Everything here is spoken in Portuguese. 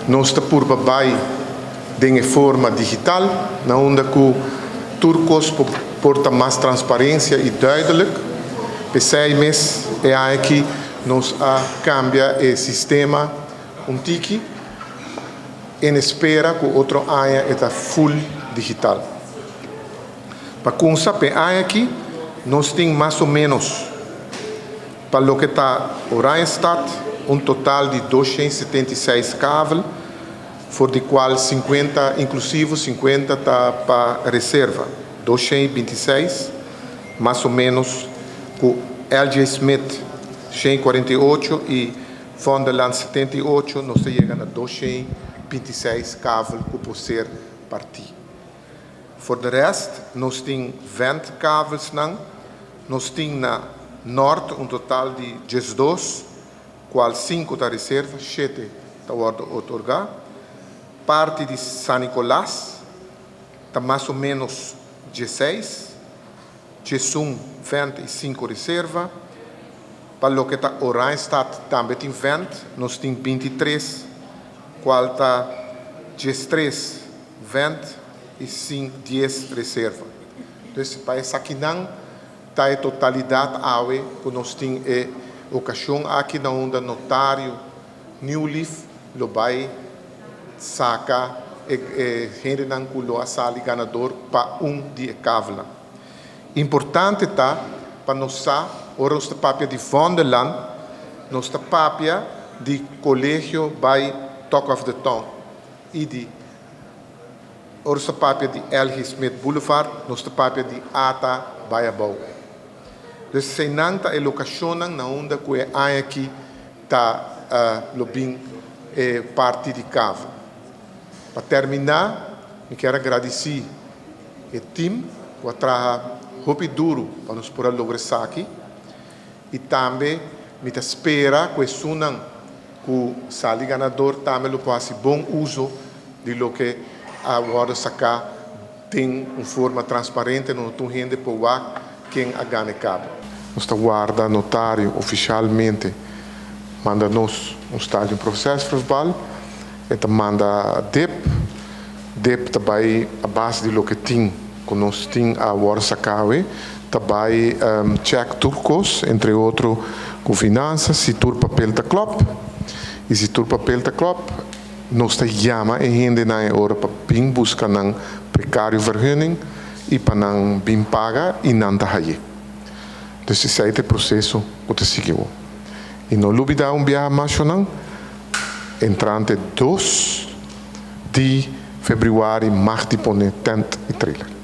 nós está por babai de forma digital, na onde que turcos porta mais transparência e duidelijk. Por 6 meses é aqui nós cambia o sistema tiki em espera que outro ano está full digital. Para começar aqui nós temos mais ou menos para o que está Oranjestad total de 276 cabos, for de qual 50, inclusive 50 está para reserva. 226, mais ou menos, com LG Smith 148 e Vonderland 78, nós chegamos a 226 cabos que podem ser partir. Por de resto, nós temos 20 cabos, nós temos na norte total de 12, qual 5 da reserva, 7 da otorgar. Parte de San Nicolás está mais ou menos 16, 25 reserva. Para o que está Oranjestad também tem 20, nós temos 23, qual está 13, 20 e 10 reserva. Então, para essa aqui não está a totalidade que nós temos a ocasião aqui na onde notário New Leaf lo vai saca gente não colou a sala ganador para dia cavla. Importante tá para nós nossa papia de Vonderland, nossa papia de colégio by Talk of the Town e de nossa papia de LG Smith Boulevard, nossa papia de Ata Bayabau. Então, se não está a locação na onda que é aqui está lobin parte de cava. Para terminar, eu quero agradecer o time que trabalha muito duro para nos poder lograr isso aqui. E também, me espera que o sali ganador também faça bom uso de lo que agora sacar tem uma forma transparente, não tem gente para quem a ganha cabo. Nossa guarda notário oficialmente manda-nos estágio de processo verbal, e manda DEP também a base de lo que tem, que nós temos a Warsa Kawe, também check turcos, entre outros, com finanças, se tur papel da club, e se tur papel da club, nós chama e gente na hora para bem buscar um precário vergunning e para não bem paga e não da aí. Então, esse é o processo que te seguiu. E não olvidar viagem nacional, entrante 2 de fevereiro, março, de 10 e 3.